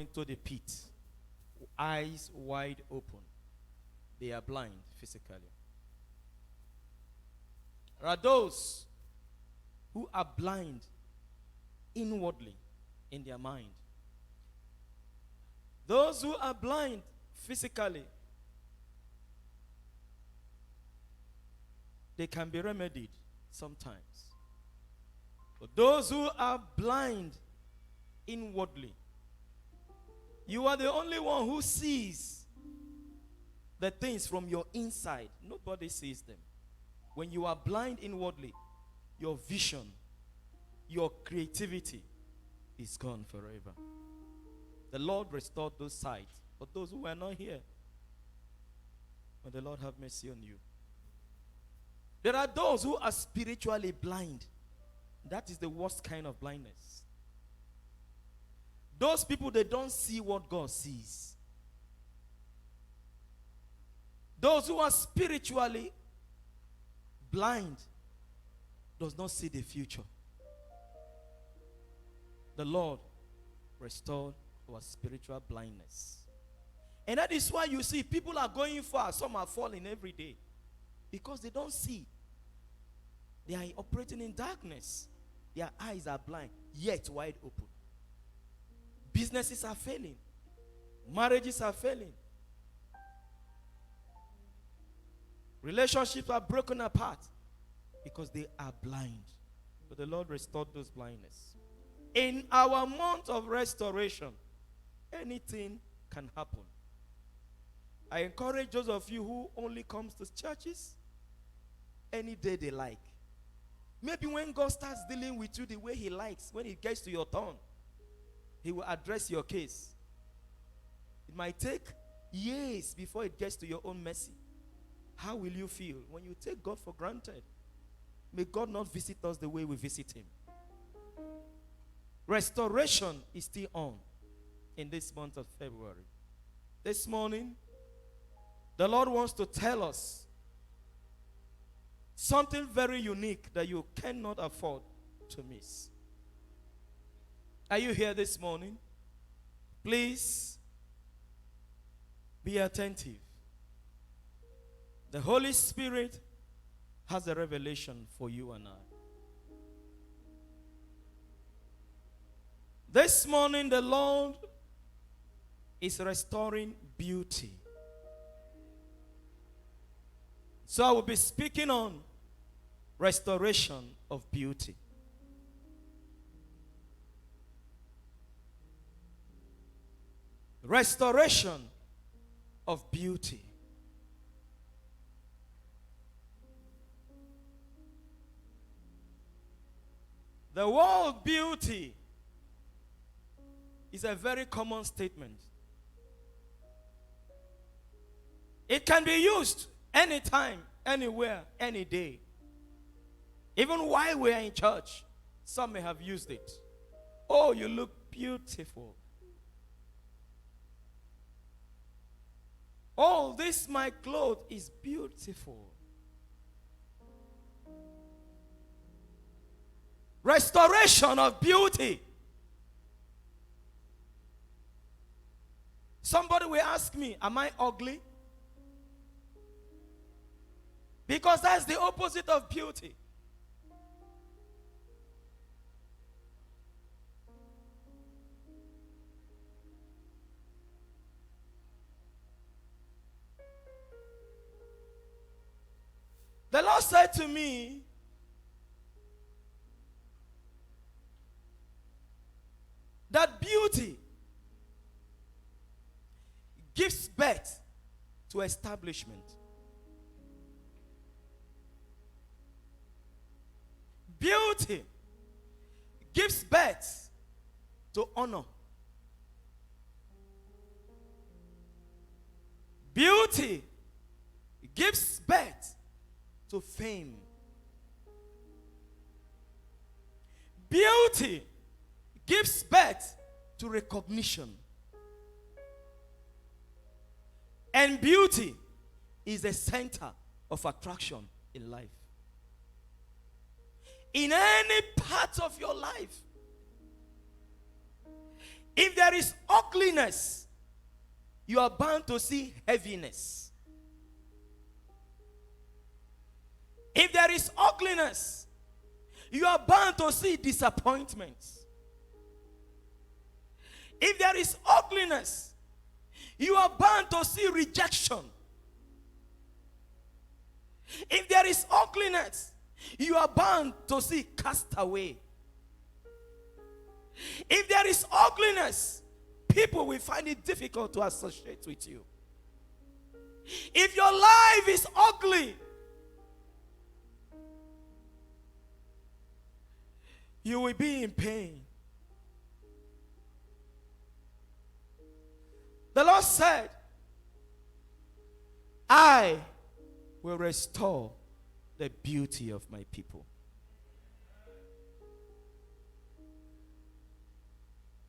into the pit, eyes wide open. They are blind physically. There are those who are blind inwardly in their mind. Those who are blind physically, they can be remedied sometimes. But those who are blind inwardly, you are the only one who sees the things from your inside. Nobody sees them. When you are blind inwardly, your vision, your creativity is gone forever. The Lord restored those sight. But those who were not here, may the Lord have mercy on you. There are those who are spiritually blind. That is the worst kind of blindness. Those people, they don't see what God sees. Those who are spiritually blind does not see the future. The Lord restored our spiritual blindness. And that is why you see people are going far. Some are falling every day. Because they don't see. They are operating in darkness. Their eyes are blind, yet wide open. Businesses are failing. Marriages are failing. Relationships are broken apart because they are blind. But the Lord restored those blindness. In our month of restoration, anything can happen. I encourage those of you who only comes to churches any day they like. Maybe when God starts dealing with you the way he likes, when it gets to your turn, he will address your case. It might take years before it gets to your own mercy. How will you feel when you take God for granted? May God not visit us the way we visit him. Restoration is still on in this month of February. This morning, the Lord wants to tell us something very unique that you cannot afford to miss. Are you here this morning? Please be attentive. The Holy Spirit has a revelation for you and I. This morning, the Lord is restoring beauty. So I will be speaking on restoration of beauty. Restoration of beauty. The word beauty is a very common statement. It can be used anytime, anywhere, any day. Even while we are in church, some may have used it. Oh, you look beautiful. Oh, this my cloth is beautiful. Restoration of beauty. Somebody will ask me, am I ugly? Because that's the opposite of beauty. The Lord said to me, that beauty gives birth to establishment. Beauty gives birth to honor. Beauty gives birth to fame. Beauty gives birth to recognition. And beauty is the center of attraction in life. In any part of your life, If there is ugliness, you are bound to see heaviness. If there is ugliness, you are bound to see disappointments. If there is ugliness, you are bound to see rejection. If there is ugliness, you are bound to see castaway. If there is ugliness, people will find it difficult to associate with you. If your life is ugly, you will be in pain. The Lord said, I will restore the beauty of my people.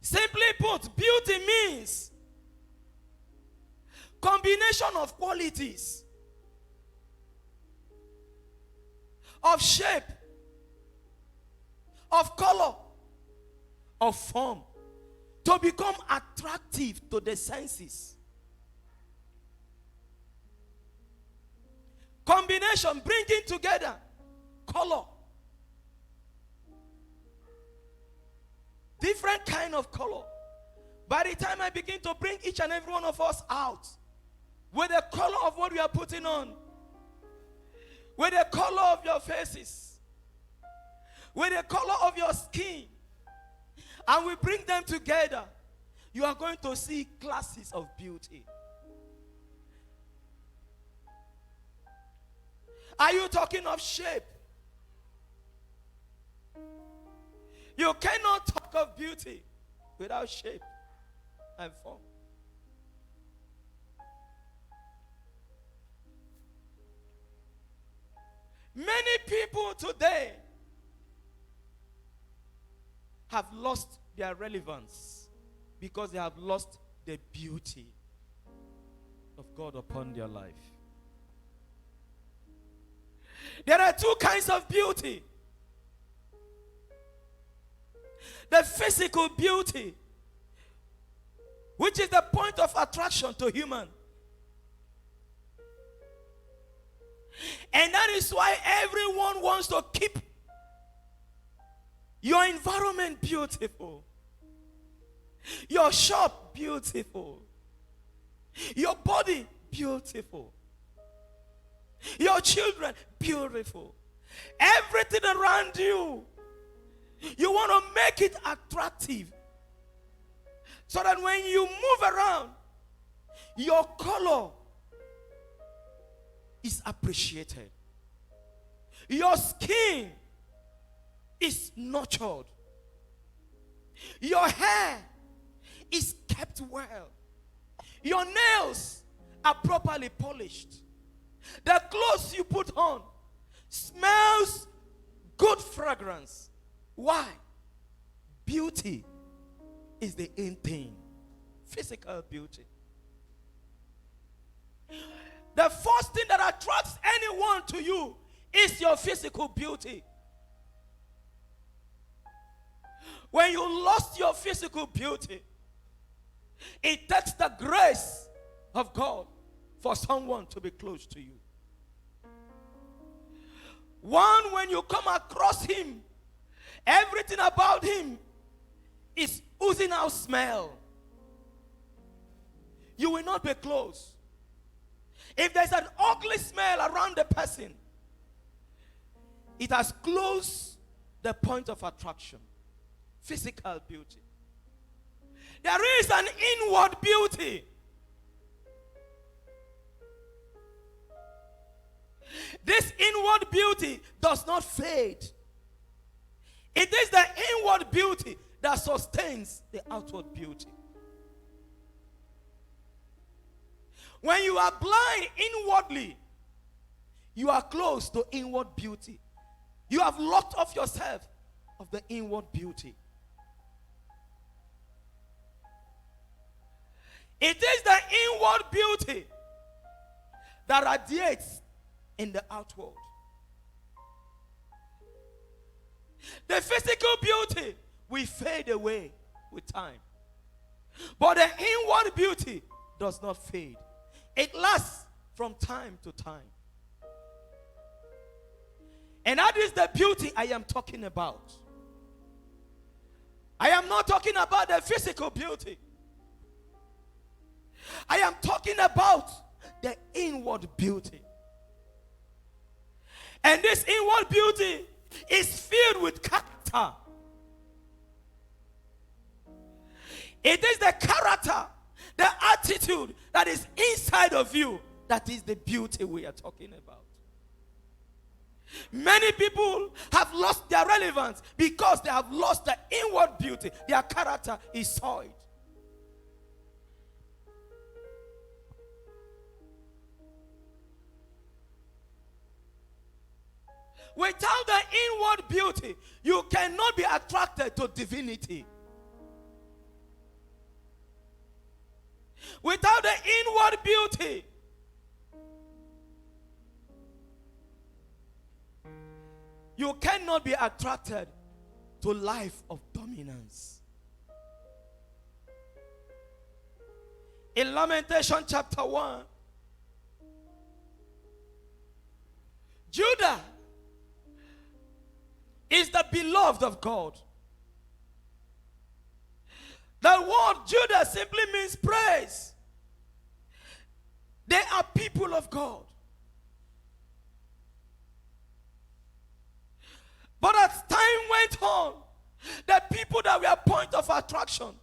Simply put, beauty means combination of qualities, of shape, of color, of form, to become attractive to the senses. Combination, bringing together color, different kind of color. By the time I begin to bring each and every one of us out with the color of what we are putting on, with the color of your faces, with the color of your skin, and we bring them together, you are going to see classes of beauty. Are you talking of shape? You cannot talk of beauty without shape and form. Many people today have lost their relevance because they have lost the beauty of God upon their life. There are two kinds of beauty. The physical beauty, which is the point of attraction to human. And that is why everyone wants to keep your environment beautiful, your shop beautiful, your body beautiful, your children beautiful, everything around you. You want to make it attractive so that when you move around, your color is appreciated. Your skin is nurtured. Your hair is kept well. Your nails are properly polished. The clothes you put on smells good fragrance. Why? Beauty is the in thing. Physical beauty. The first thing that attracts anyone to you is your physical beauty. When you lost your physical beauty, it takes the grace of God for someone to be close to you. One, when you come across him, everything about him is oozing out smell. You will not be close. If there's an ugly smell around the person, it has closed the point of attraction. Physical beauty. There is an inward beauty. This inward beauty does not fade. It is the inward beauty that sustains the outward beauty. When you are blind inwardly, you are close to inward beauty. You have locked off yourself of the inward beauty. It is the inward beauty that radiates in the outward. The physical beauty will fade away with time. But the inward beauty does not fade. It lasts from time to time. And that is the beauty I am talking about. I am not talking about the physical beauty. I am talking about the inward beauty. And this inward beauty is filled with character. It is the character, the attitude that is inside of you that is the beauty we are talking about. Many people have lost their relevance because they have lost the inward beauty. Their character is soiled. Without the inward beauty, you cannot be attracted to divinity. Without the inward beauty, you cannot be attracted to life of dominance. In Lamentation chapter 1, Judah is the beloved of God. The word Judah simply means praise. They are people of God. But as time went on, the people that were point of attraction,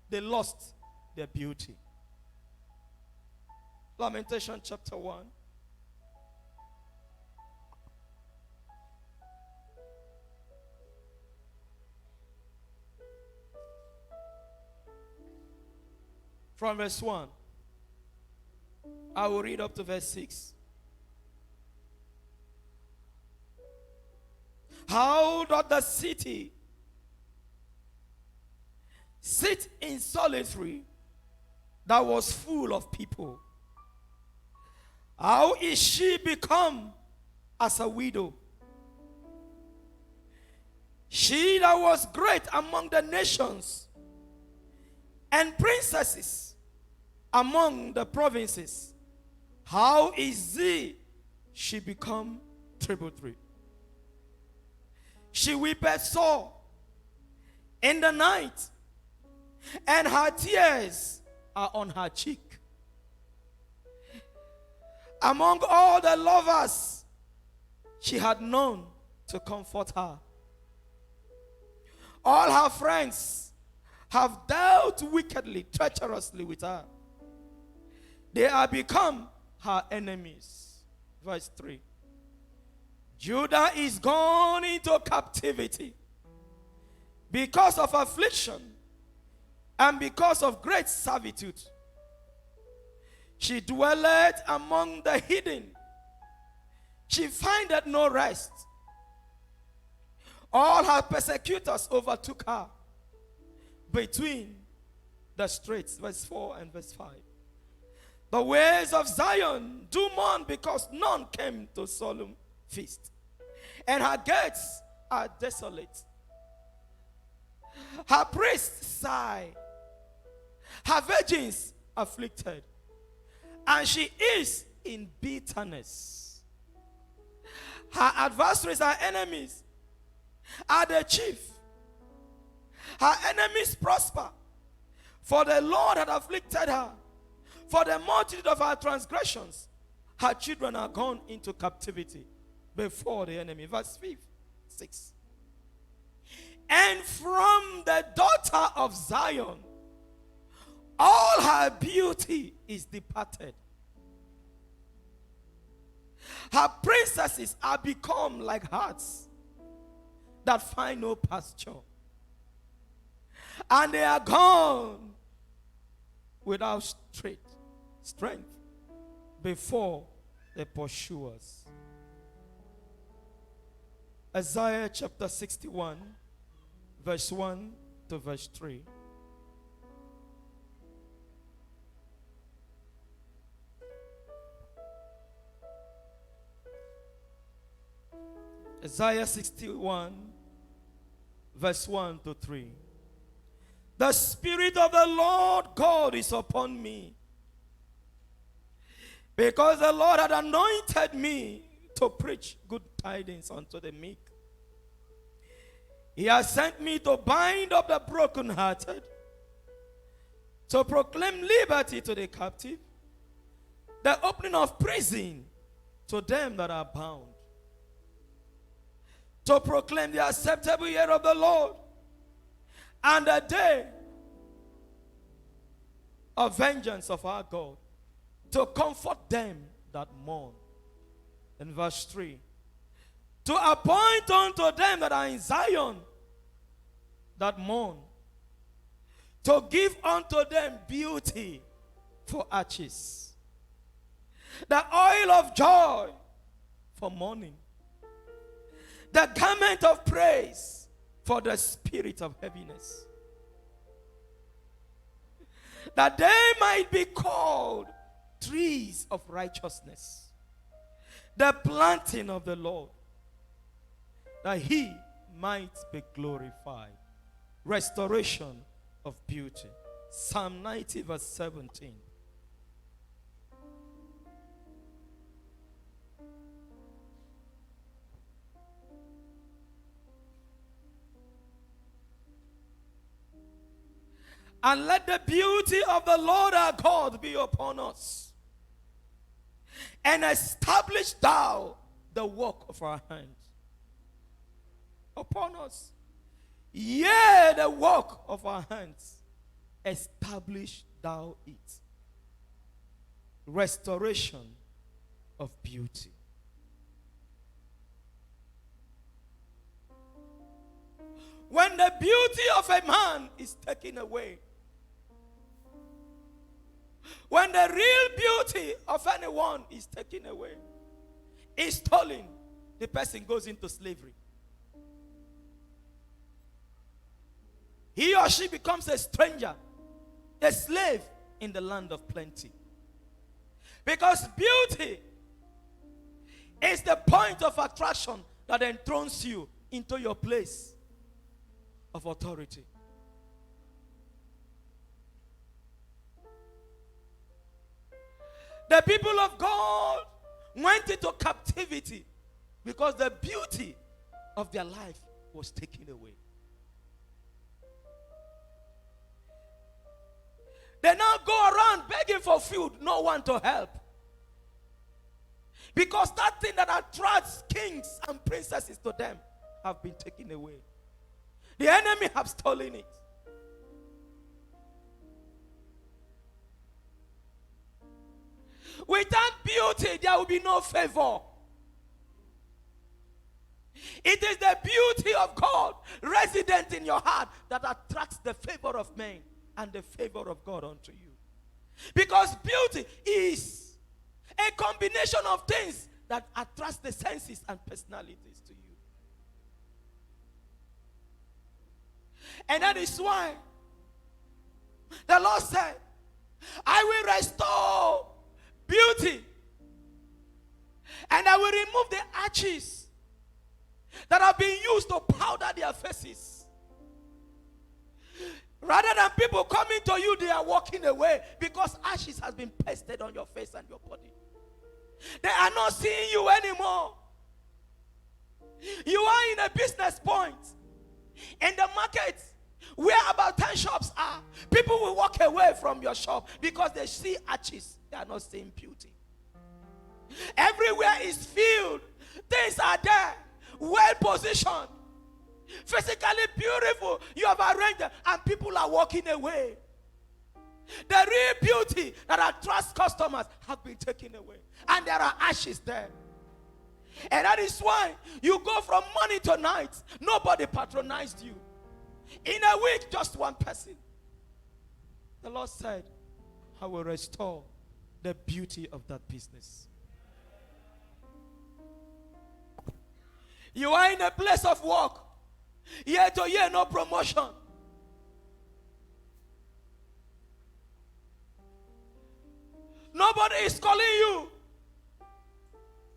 they lost their beauty. Lamentation chapter 1. From verse 1, I will read up to verse 6. How doth the city sit in solitary that was full of people? How is she become as a widow? She that was great among the nations and princesses among the provinces, how is she become tributary? She weepeth sore in the night, and her tears are on her cheek. Among all the lovers she had known to comfort her, all her friends have dealt wickedly, treacherously with her. They are become her enemies. Verse 3. Judah is gone into captivity because of affliction and because of great servitude. She dwelleth among the hidden. She findeth no rest. All her persecutors overtook her between the straits. Verse 4 and verse 5. The ways of Zion do mourn because none came to solemn feast, and her gates are desolate. Her priests sigh, her virgins afflicted, and she is in bitterness. Her adversaries, her enemies, are the chief. Her enemies prosper, for the Lord had afflicted her. For the multitude of her transgressions, her children are gone into captivity before the enemy. Verse 6. And from the daughter of Zion, all her beauty is departed. Her princesses are become like harts that find no pasture, and they are gone without strength before the pursuers. Isaiah chapter 61, verse 1 to verse 3. Isaiah 61, verse 1 to 3. The Spirit of the Lord God is upon me, because the Lord had anointed me to preach good tidings unto the meek. He has sent me to bind up the brokenhearted, to proclaim liberty to the captive, the opening of prison to them that are bound, to proclaim the acceptable year of the Lord, and the day of vengeance of our God, to comfort them that mourn. In verse 3, to appoint unto them that are in Zion, that mourn, to give unto them beauty for ashes, the oil of joy for mourning, the garment of praise for the spirit of heaviness, that they might be called trees of righteousness, the planting of the Lord, that he might be glorified. Restoration of beauty. Psalm 90 verse 17. And let the beauty of the Lord our God be upon us, and establish thou the work of our hands. Upon us. Yea, the work of our hands, establish thou it. Restoration of beauty. When the beauty of a man is taken away, when the real beauty of anyone is taken away, is stolen, the person goes into slavery. He or she becomes a stranger, a slave in the land of plenty. Because beauty is the point of attraction that enthrones you into your place of authority. The people of God went into captivity because the beauty of their life was taken away. They now go around begging for food, no one to help. Because that thing that attracts kings and princesses to them have been taken away. The enemy have stolen it. Without beauty, there will be no favor. It is the beauty of God resident in your heart that attracts the favor of men and the favor of God unto you. Because beauty is a combination of things that attracts the senses and personalities to you. And that is why the Lord said, I will restore beauty, and I will remove the ashes that have been used to powder their faces. Rather than people coming to you, they are walking away because ashes has been pasted on your face and your body. They are not seeing you anymore. You are in a business point in the market where about 10 shops are. People will walk away from your shop because they see ashes. They are not seeing beauty. Everywhere is filled. Things are there, well positioned, physically beautiful. You have arranged them, and people are walking away. The real beauty that attracts customers have been taken away, and there are ashes there. And that is why you go from morning to night. Nobody patronized you. In a week, just one person. The Lord said, I will restore the beauty of that business. You are in a place of work. Year to year, no promotion. Nobody is calling you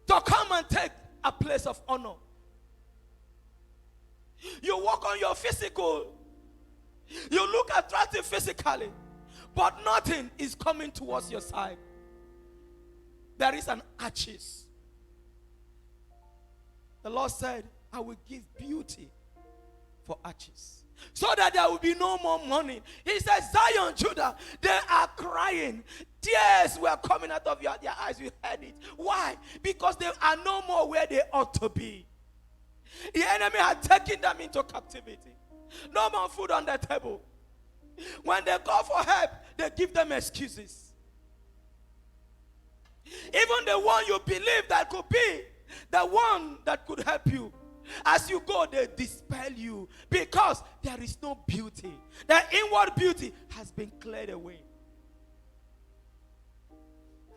to come and take a place of honor. You work on your physical. You look attractive physically, but nothing is coming towards your side. There is an arches. The Lord said, I will give beauty for arches, so that there will be no more mourning. He said, Zion, Judah, they are crying. Tears were coming out of their eyes. You heard it. Why? Because they are no more where they ought to be. The enemy had taken them into captivity. No more food on the table. When they call for help, they give them excuses. Even the one you believe that could be the one that could help you, as you go, they dispel you because there is no beauty. The inward beauty has been cleared away.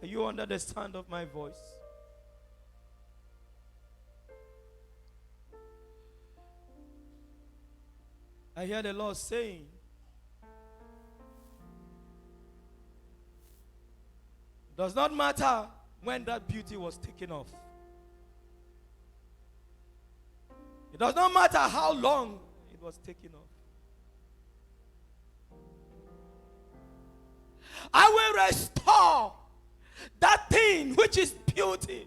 Are you under the sound of my voice? I hear the Lord saying, does not matter when that beauty was taken off. It does not matter how long it was taken off. I will restore that thing which is beauty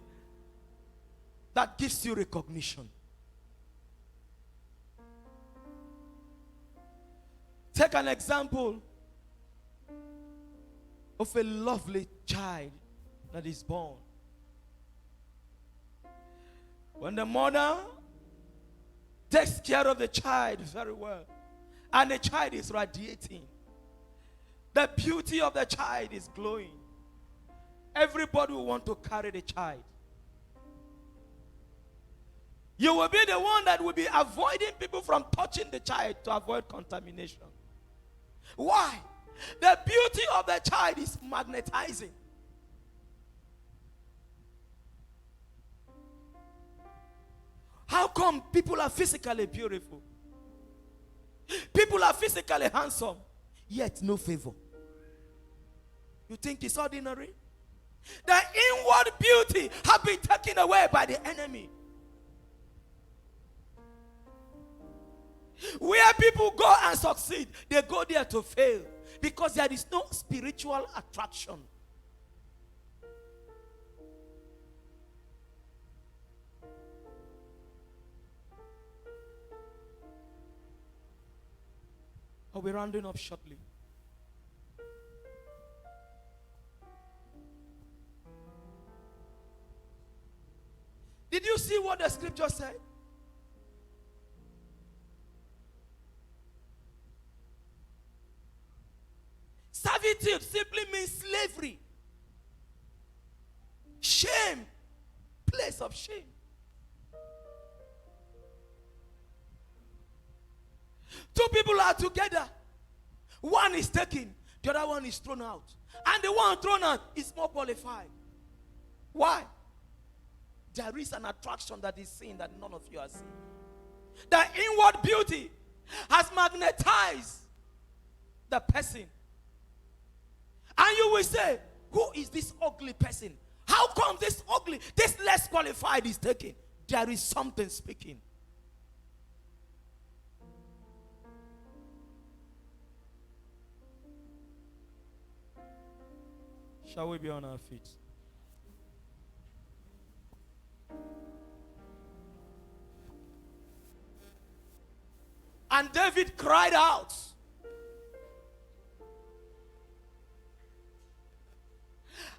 that gives you recognition. Take an example of a lovely child that is born. When the mother takes care of the child very well, and the child is radiating, the beauty of the child is glowing, everybody will want to carry the child. You will be the one that will be avoiding people from touching the child to avoid contamination. Why? The beauty of the child is magnetizing. How come people are physically beautiful? People are physically handsome, yet no favor. You think it's ordinary? The inward beauty has been taken away by the enemy. Where people go and succeed, they go there to fail because there is no spiritual attraction. Are we rounding up shortly? Did you see what the scripture said? Servitude simply means slavery. Shame. Place of shame. Two people are together. One is taken, the other one is thrown out. And the one thrown out is more qualified. Why? There is an attraction that is seen that none of you are seeing. The inward beauty has magnetized the person. And you will say, who is this ugly person? How come this ugly, this less qualified is taken? There is something speaking. Shall we be on our feet? And David cried out.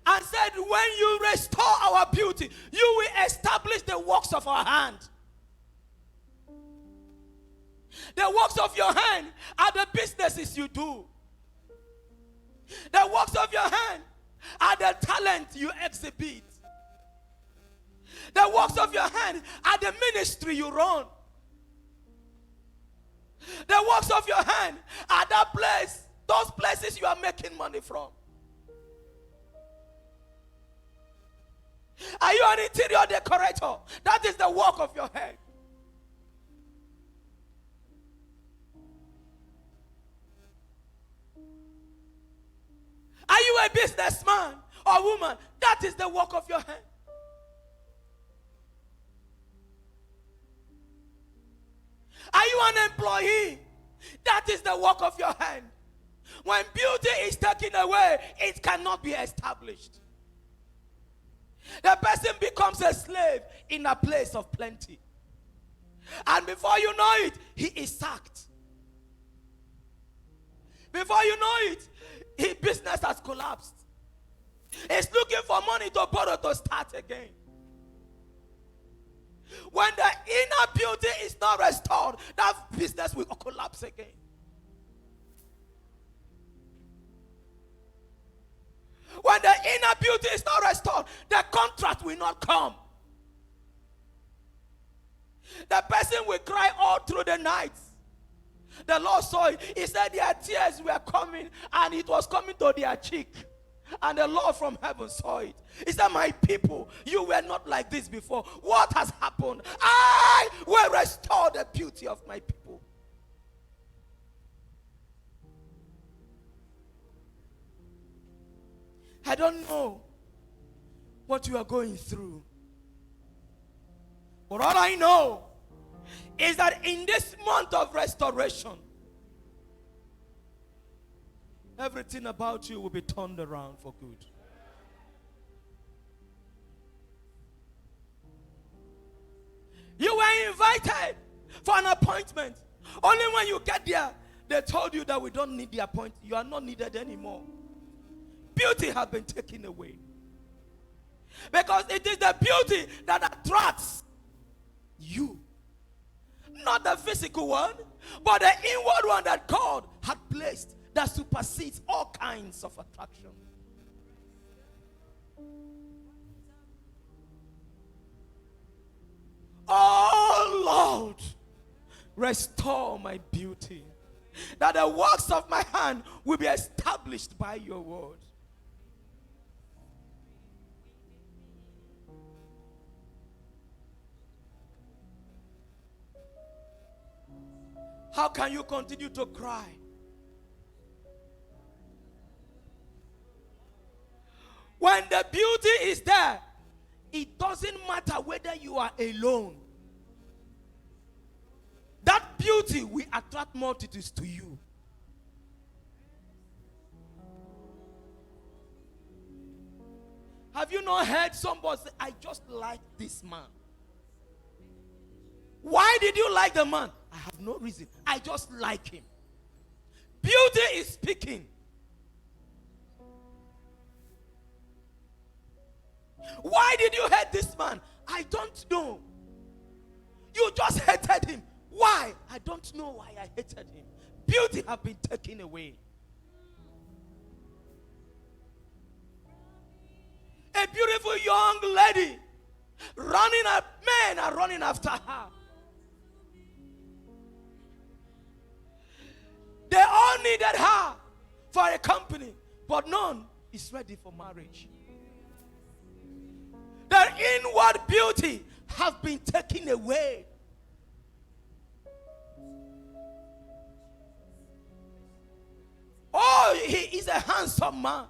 And said, when you restore our beauty, you will establish the works of our hand. The works of your hand are the businesses you do. The works of your hand are the talent you exhibit. The works of your hand are the ministry you run. The works of your hand are that place, those places you are making money from. Are you an interior decorator? That is the work of your hand. Are you a businessman or woman? That is the work of your hand. Are Are you an employee? That is the work of your hand. When beauty is taken away, it cannot be established. The person becomes a slave in a place of plenty. And before you know it, he is sacked. Before you know it, his business has collapsed. He's looking for money to borrow to start again. When the inner beauty is not restored, that business will collapse again. When the inner beauty is not restored, the contract will not come. The person will cry all through the night. The Lord saw it. He said their tears were coming, and it was coming to their cheek. And the Lord from heaven saw it. He said, my people, you were not like this before. What has happened? I will restore the beauty of my people. I don't know what you are going through. But all I know is that in this month of restoration, everything about you will be turned around for good. You were invited for an appointment. Only when you get there, they told you that we don't need the appointment. You are not needed anymore. Beauty has been taken away. Because it is the beauty that attracts you. Not the physical one, but the inward one that God had placed that supersedes all kinds of attraction. Oh Lord, restore my beauty, that the works of my hand will be established by your word. How can you continue to cry? When the beauty is there, it doesn't matter whether you are alone. That beauty will attract multitudes to you. Have you not heard somebody say, I just like this man? Why did you like the man? I have no reason. I just like him. Beauty is speaking. Why did you hate this man? I don't know. You just hated him. Why? I don't know why I hated him. Beauty has been taken away. A beautiful young lady men are running after her. They all needed her for a company, but none is ready for marriage. The inward beauty has been taken away. Oh, he is a handsome man.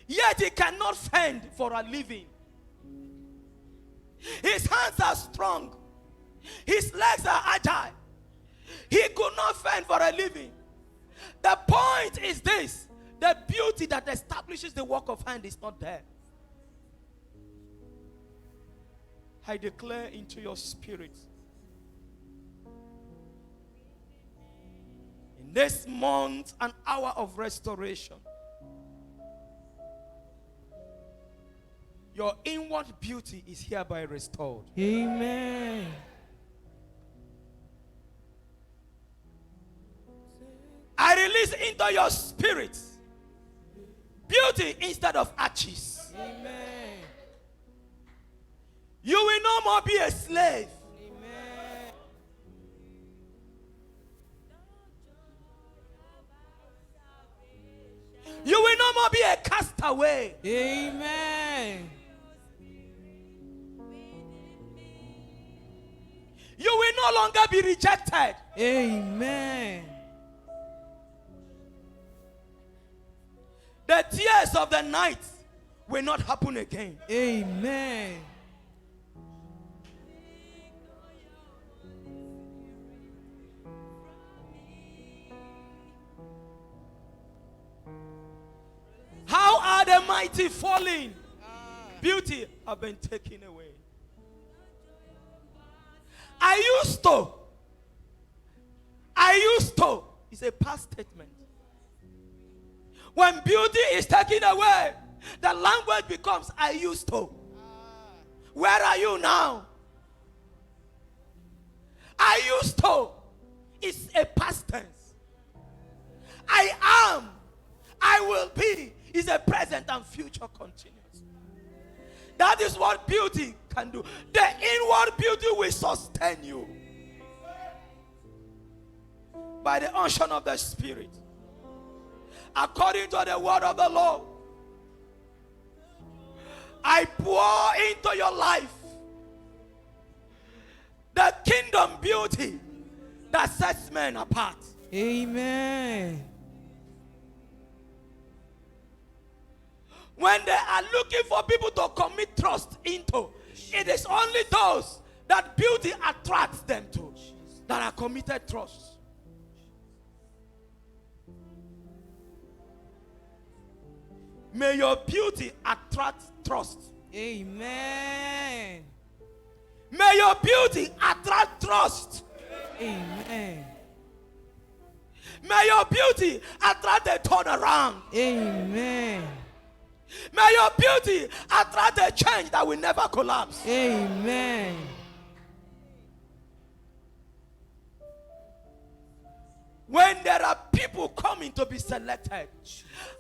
Yet he cannot fend for a living. His hands are strong. His legs are agile. He could not fend for a living. The point is this: the beauty that establishes the work of hand is not there. I declare into your spirit, in this month and hour of restoration, your inward beauty is hereby restored. Amen. I release into your spirit beauty instead of arches. Amen. You will no more be a slave. Amen. You will no more be a castaway. Amen. You will no longer be rejected. Amen. The tears of the night will not happen again. Amen. mighty falling, beauty have been taken away. I used to, it's a past statement. When beauty is taken away, the language becomes I used to. Where are you now? I used to. It's a past tense. I am. I will be. Is a present and future continuous. That is what beauty can do. The inward beauty will sustain you by the unction of the Spirit, according to the word of the Lord. I pour into your life the kingdom beauty that sets men apart. Amen. When they are looking for people to commit trust into, it is only those that beauty attracts them to that are committed trust. May your beauty attract trust. Amen. May your beauty attract trust. Amen. May your beauty attract a turnaround. Amen. May your beauty attract a change that will never collapse. Amen. When there are people coming to be selected,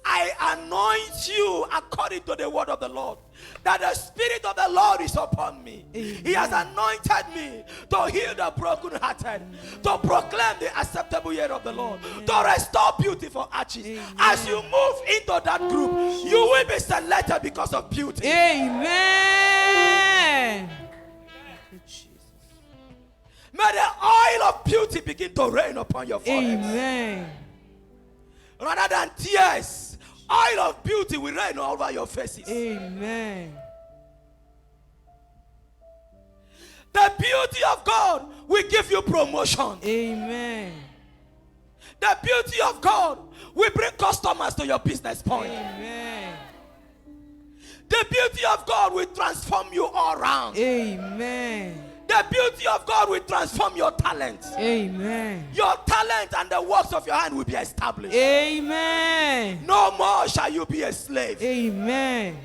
I anoint you according to the word of the Lord, that the Spirit of the Lord is upon me. Amen. He has anointed me to heal the brokenhearted, to proclaim the acceptable year of the Lord, to restore beautiful arches. Amen. As you move into that group, you will be selected because of beauty. Amen. May the oil of beauty begin to rain upon your forehead. Amen. Rather than tears, oil of beauty will rain over your faces. Amen. The beauty of God will give you promotion. Amen. The beauty of God will bring customers to your business point. Amen. The beauty of God will transform you all around. Amen. The beauty of God will transform your talent. Amen. Your talent and the works of your hand will be established. Amen. No more shall you be a slave. Amen.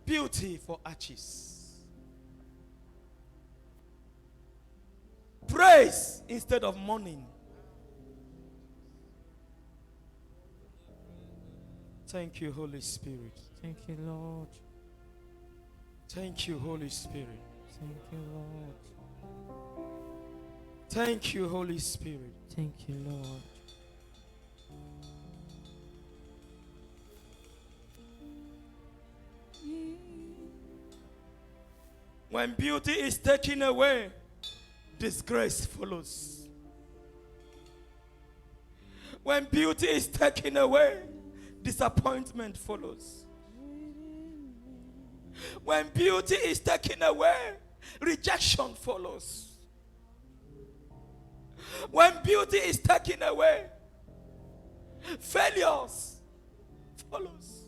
Beauty for arches. Praise instead of mourning. Thank you, Holy Spirit. Thank you, Lord. Thank you, Holy Spirit. Thank you, Lord. Thank you, Holy Spirit. Thank you, Lord. When beauty is taken away, disgrace follows. When beauty is taken away, disappointment follows. When beauty is taken away, rejection follows. When beauty is taken away, failures follows.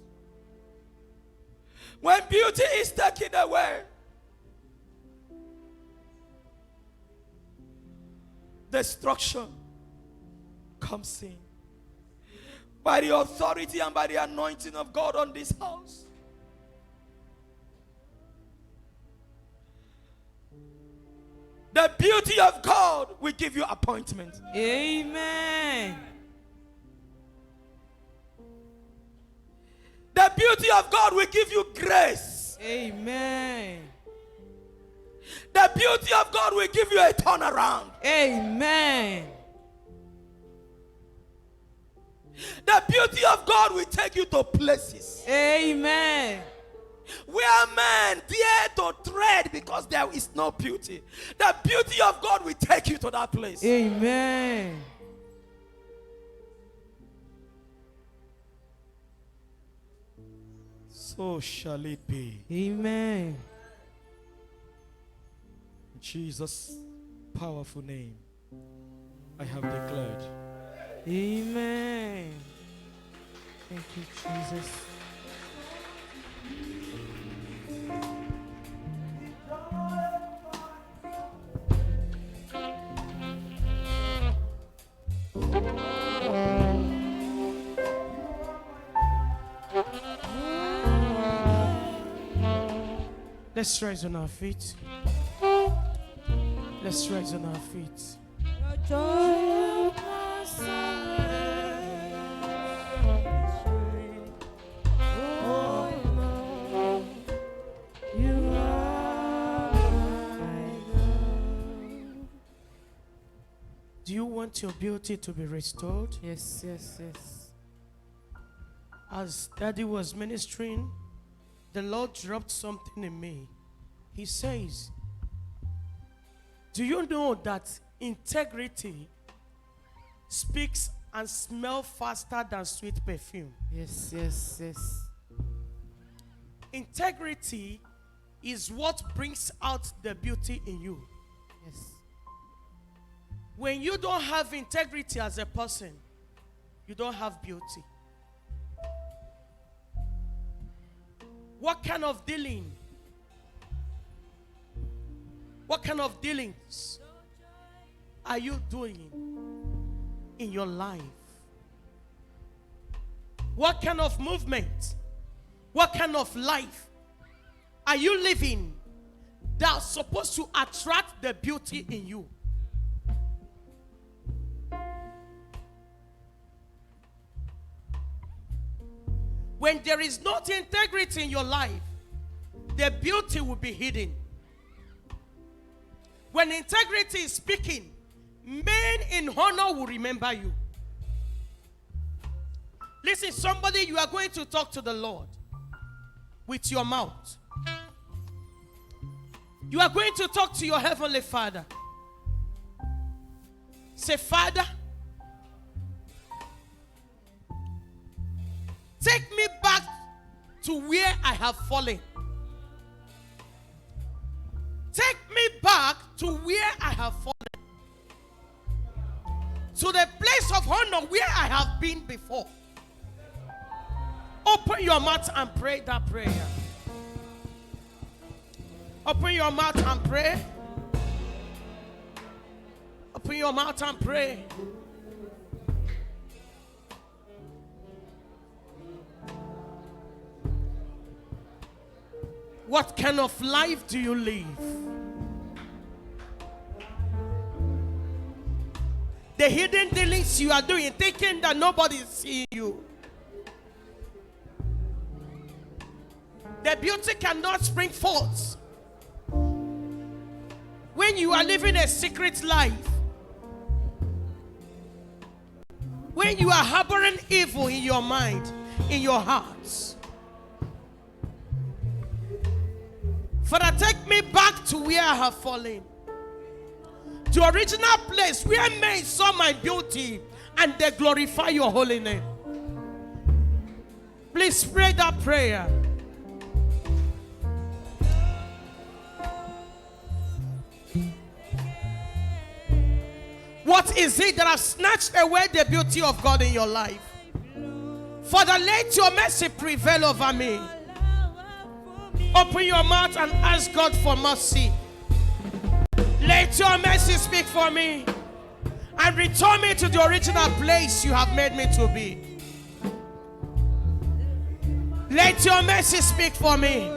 When beauty is taken away, destruction comes in. By the authority and by the anointing of God on this house, the beauty of God will give you appointment. Amen. The beauty of God will give you grace. Amen. The beauty of God will give you a turnaround. Amen. The beauty of God will take you to places Amen. where men dare to tread because there is no beauty. The beauty of God will take you to that place. Amen. So shall it be. Amen. In Jesus' powerful name. I have declared. Amen. Thank you, Jesus. Let's rise on our feet. Let's rise on our feet. Do you want your beauty to be restored? Yes, yes, yes. As Daddy was ministering, the Lord dropped something in me. He says, do you know that integrity speaks and smells faster than sweet perfume? Yes, yes, yes. Integrity is what brings out the beauty in you. Yes. When you don't have integrity as a person, you don't have beauty. What kind of dealing? What kind of dealings are you doing in your life? What kind of movement? What kind of life are you living that's supposed to attract the beauty in you? When there is not integrity in your life, the beauty will be hidden. When integrity is speaking, men in honor will remember you. Listen, somebody, you are going to talk to the Lord with your mouth. You are going to talk to your Heavenly Father. Say, Father, take me back to where I have fallen. Take me back to where I have fallen. To the place of honor where I have been before. Open your mouth and pray that prayer. Open your mouth and pray. Open your mouth and pray. What kind of life do you live? The hidden dealings you are doing, thinking that nobody is seeing you. The beauty cannot spring forth when you are living a secret life. When you are harboring evil in your mind, in your hearts. Father, take me back to where I have fallen. The original place where men saw my beauty and they glorify your holy name. Please pray that prayer. What is it that has snatched away the beauty of God in your life? Father, let your mercy prevail over me. Open your mouth and ask God for mercy. Let your mercy speak for me and return me to the original place you have made me to be. Let your mercy speak for me.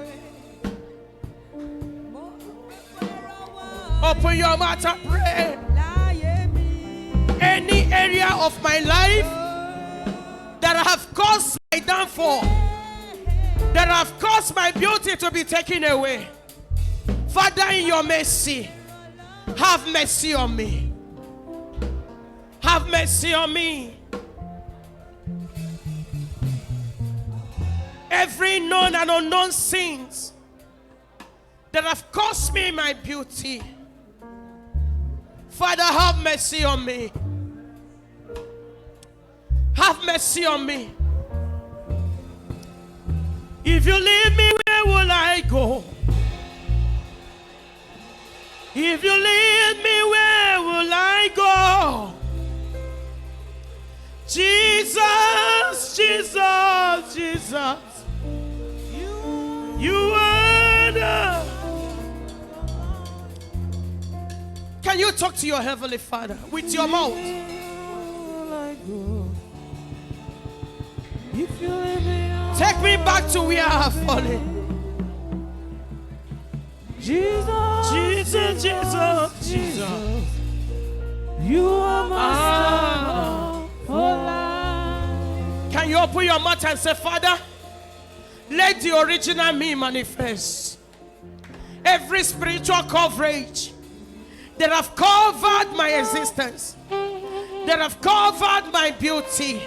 Open your mouth and pray. Any area of my life that have caused my downfall, that have caused my beauty to be taken away, Father, in your mercy, have mercy on me. Have mercy on me. Every known and unknown sins that have cost me my beauty, Father, have mercy on me. Have mercy on me. If you leave me, where will I go? If you leave me, where will I go? Jesus, Jesus. You are the... Can you talk to your Heavenly Father with your mouth? Take me back to where I have fallen. Jesus, Jesus, Jesus, Jesus. You are my star for life. Can you open your mouth and say, Father, let the original me manifest. Every spiritual coverage that have covered my existence, that have covered my beauty,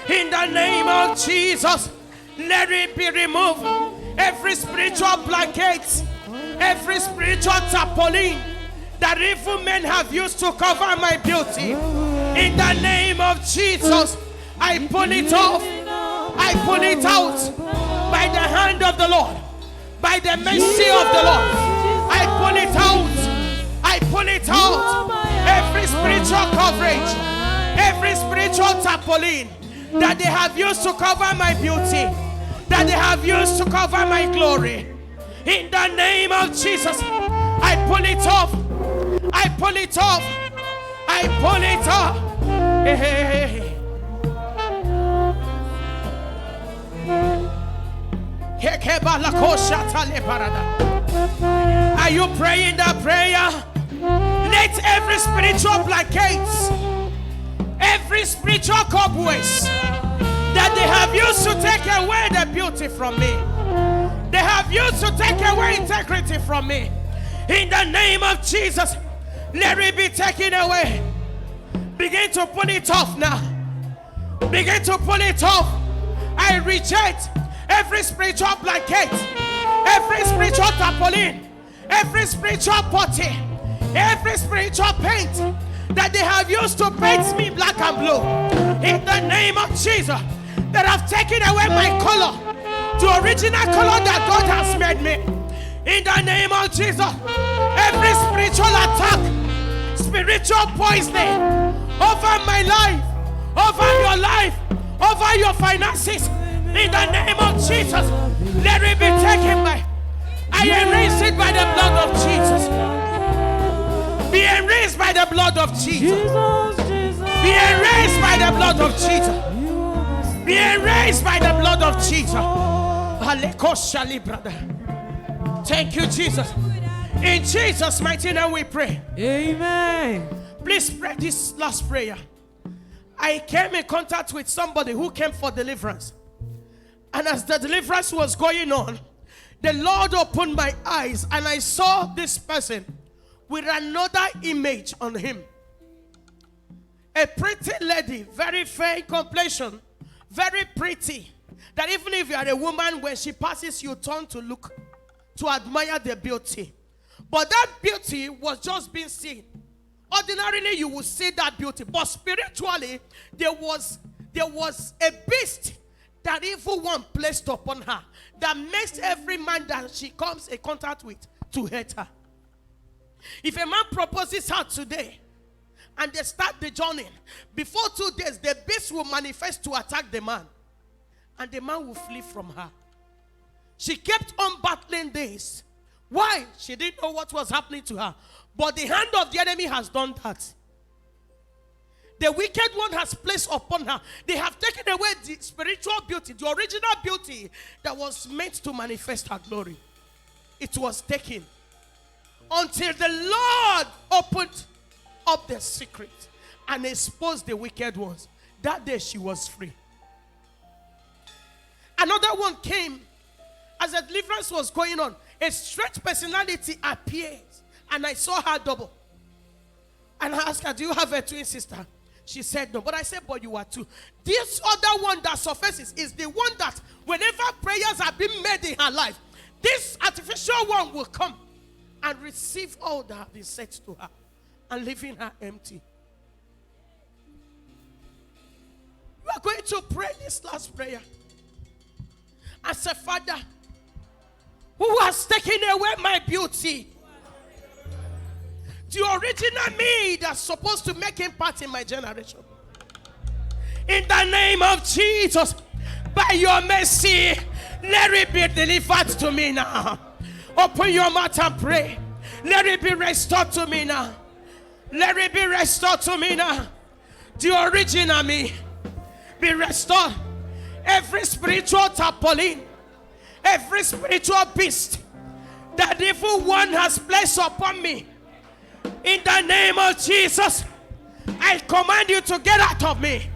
in the name of Jesus, let it be removed. Every spiritual blanket, every spiritual tarpaulin that evil men have used to cover my beauty, in the name of Jesus, I pull it off. I pull it out by the hand of the Lord, by the mercy of the Lord. I pull it out. I pull it out. Every spiritual coverage, every spiritual tarpaulin that they have used to cover my beauty, that they have used to cover my glory, in the name of Jesus, I pull it off. I pull it off. I pull it off. Hey, hey, hey. Are you praying that prayer? Let every spiritual blanket, every spiritual cobwebs that they have used to take away the beauty from me, they have used to take away integrity from me, in the name of Jesus, let it be taken away. Begin to pull it off now. Begin to pull it off. I reject every spiritual blanket, every spiritual tarpaulin, every spiritual potty, every spiritual paint that they have used to paint me black and blue, in the name of Jesus, that have taken away my color, the original color that God has made me, in the name of Jesus. Every spiritual attack, spiritual poisoning over my life, over your life, over your finances, in the name of Jesus, let it be taken by. I erase it by the blood of Jesus. Be erased by the blood of Jesus. Be erased by the blood of Jesus. Be erased by the blood of Jesus. Thank you, Jesus. In Jesus' mighty name we pray. Amen. Please pray this last prayer. I came in contact with somebody who came for deliverance. And as the deliverance was going on, the Lord opened my eyes and I saw this person with another image on him. A pretty lady, very fair in complexion, very pretty. That even if you are a woman, when she passes, you turn to look, to admire the beauty. But that beauty was just being seen. Ordinarily, you would see that beauty. But spiritually, there was a beast that evil one placed upon her that makes every man that she comes in contact with to hate her. If a man proposes her today and they start the journey, before 2 days, the beast will manifest to attack the man. And the man will flee from her. She kept on battling this. Why? She didn't know what was happening to her. But the hand of the enemy has done that. The wicked one has placed upon her. They have taken away the spiritual beauty, the original beauty that was meant to manifest her glory. It was taken. Until the Lord opened up the secret and exposed the wicked ones. That day she was free. Another one came as the deliverance was going on. A strange personality appeared and I saw her double. And I asked her, do you have a twin sister? She said no. But I said, but you are two. This other one that surfaces is the one that whenever prayers are being made in her life, this artificial one will come and receive all that have been said to her and leaving her empty. We are going to pray this last prayer. I said, Father, who has taken away my beauty? The original me that's supposed to make impact in my generation. In the name of Jesus, By your mercy, let it be delivered to me now. Open your mouth and pray. Let it be restored to me now. Let it be restored to me now. The original me be restored. Every spiritual tarpaulin, every spiritual beast that the evil one has placed upon me, in the name of Jesus, I command you to get out of me.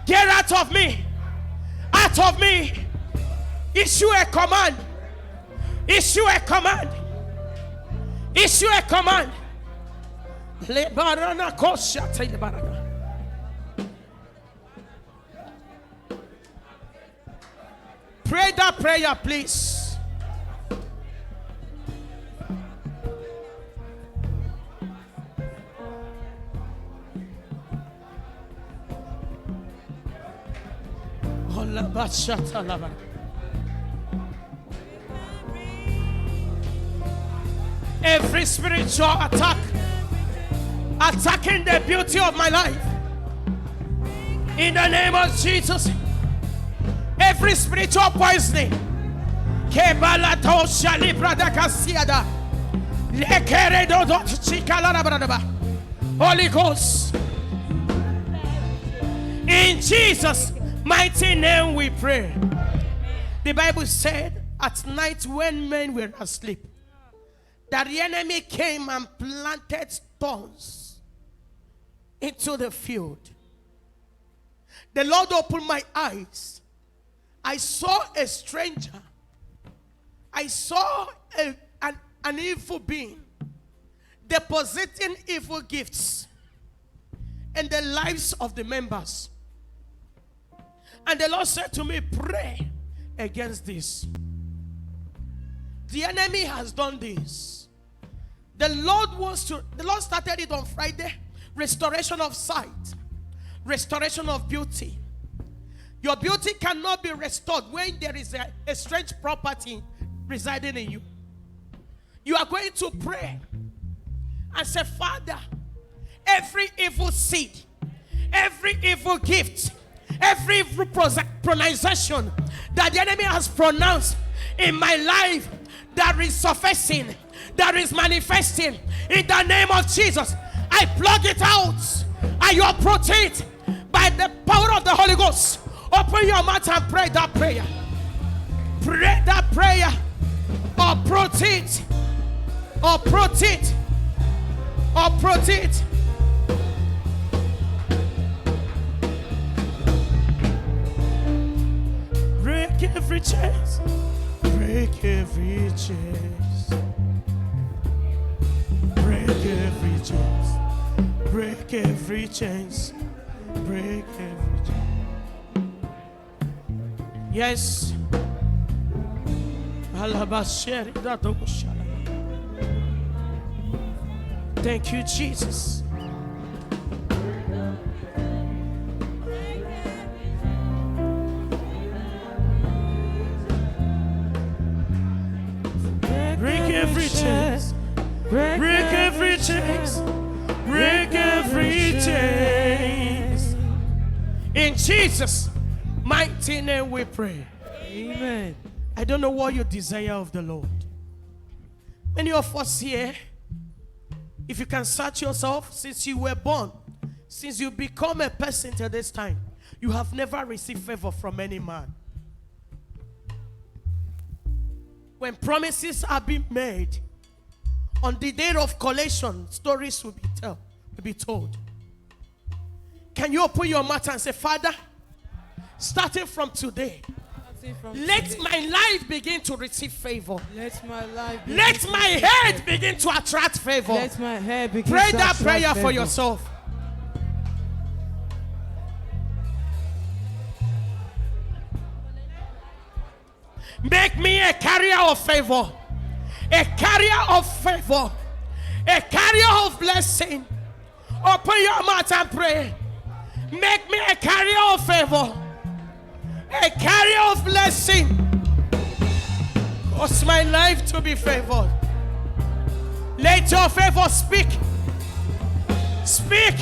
Get out of me. Out of me. Issue a command. Issue a command. Issue a command. Pray that prayer, please. Every spiritual attack attacking the beauty of my life, in the name of Jesus. Every spiritual poisoning, Holy Ghost, in Jesus' mighty name we pray. The Bible said at night when men were asleep, that the enemy came and planted stones into the field. The Lord opened my eyes. I saw a stranger. I saw an evil being depositing evil gifts in the lives of the members. And the Lord said to me, pray against this. The enemy has done this. The Lord started it on Friday. Restoration of sight. Restoration of beauty. Your beauty cannot be restored when there is a strange property residing in you. You are going to pray and say, Father, every evil seed, every evil gift, every evil pronunciation that the enemy has pronounced in my life, that is surfacing, that is manifesting, in the name of Jesus, I plug it out. I uproot it by the power of the Holy Ghost. Open your mouth and pray that prayer. Pray that prayer. Uproot it. Uproot it. Uproot it. Break every chains. Break every chains. Break every chains. Break every chains. Break every chains. Yes. Thank you, Jesus. Break every chains. Break every chains. Break every chains. In Jesus' mighty name we pray. Amen. I don't know what you desire of the Lord. Many of us here, if you can search yourself, since you were born, since you become a person till this time, you have never received favor from any man. When promises are being made, on the day of collation, stories will be told. Can you open your mouth and say, Father, starting from today, let my life begin to receive favor. Let my life. Let my head begin to attract favor. Let my head begin Pray to that attract prayer favor. for yourself. Make me a carrier of favor. A carrier of favor. A carrier of blessing. Open your mouth and pray. Make me a carrier of favor. A carrier of blessing. Cause my life to be favored. Let your favor speak. Speak.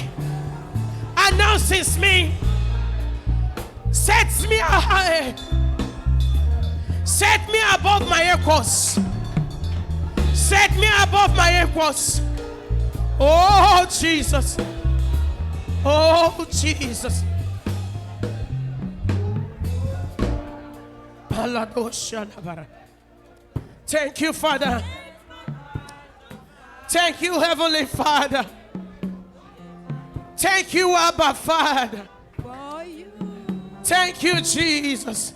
Announces me. Set me high. Set me above my equals. Set me above my equals. Oh, Jesus. Oh, Jesus. Thank you, Father. Thank you, Heavenly Father. Thank you, Abba Father. Thank you, Jesus.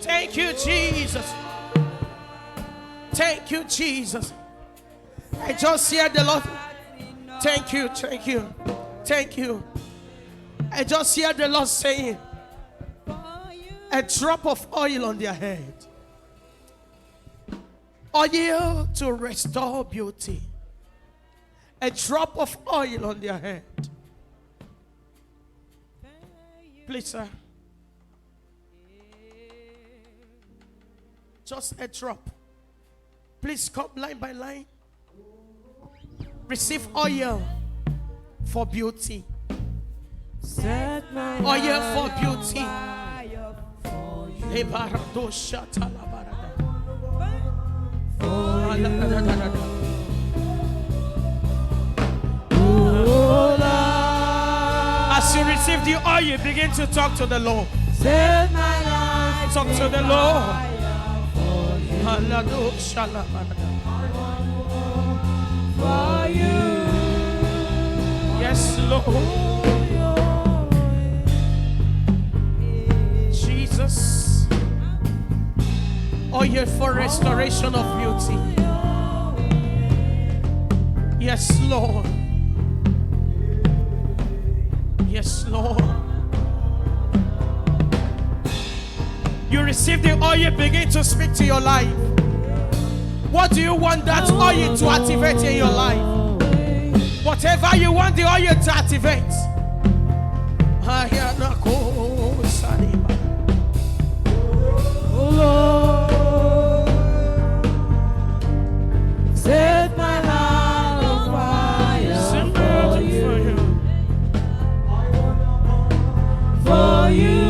Thank you, Jesus. Thank you, Jesus. I just hear the Lord. Thank you, thank you, thank you. I just hear the Lord saying, a drop of oil on their head. Oil to restore beauty. A drop of oil on their head. Please, sir. Just a drop. Please come line by line. Receive oil for beauty. Oil for beauty. As you receive the oil, begin to talk to the Lord. Talk to the Lord. For you. Yes, Lord. Jesus. Oil for restoration of beauty. Yes, Lord. Yes, Lord. You receive the oil, begin to speak to your life. What do you want that oil to activate in your life? Whatever you want the oil to activate. Oh Lord, set my heart on fire for you.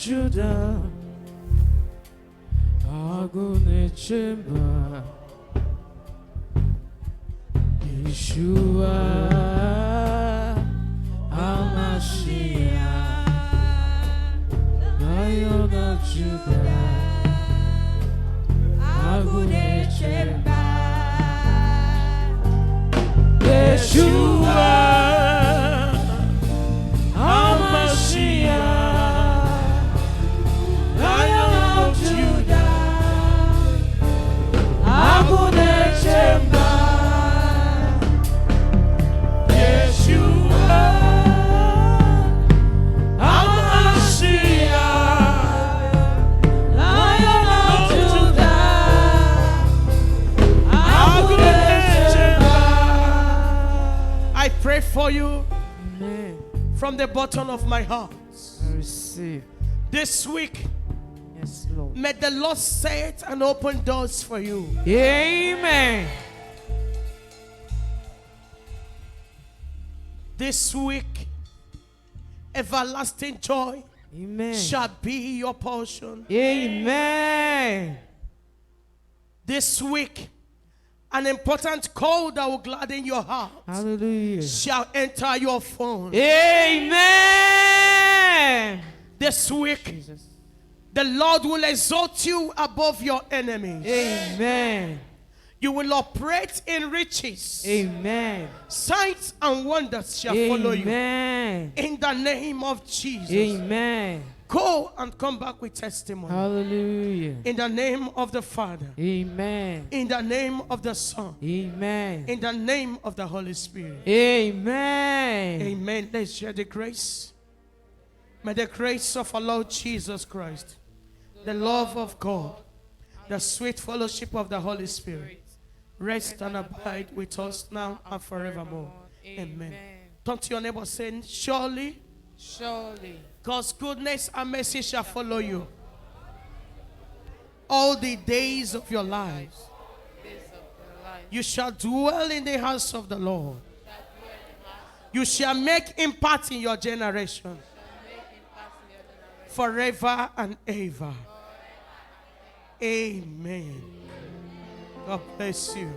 Judah, Agone Chamber, Yeshua, Hamashiach, Lion of Judah, Agone Chamber, Yeshua, Hamashiach, Lion of Judah, Agone Chamber, Yeshua, Hamashiach, Lion of Judah, Agone Chamber. I pray for you Amen. from the bottom of my heart. I receive. This week, Yes, Lord. may the Lord set and open doors for you. Amen. This week, everlasting joy Amen. shall be your portion. Amen. This week, an important call that will gladden your heart Hallelujah. shall enter your phone. Amen. This week, Jesus. the Lord will exalt you above your enemies. Amen. You will operate in riches. Amen. Signs and wonders shall follow you. Amen. In the name of Jesus. Amen. Go and come back with testimony. Hallelujah. In the name of the Father. Amen. In the name of the Son. Amen. In the name of the Holy Spirit. Amen. Amen. Let's share the grace. May the grace of our Lord Jesus Christ, the love of God, the sweet fellowship of the Holy Spirit rest and abide with us now and forevermore. Amen. Turn to your neighbor saying, surely Surely God's goodness and mercy shall follow you all the days of your lives. You shall dwell in the house of the Lord. You shall make impact in your generation forever and ever. Amen. God bless you.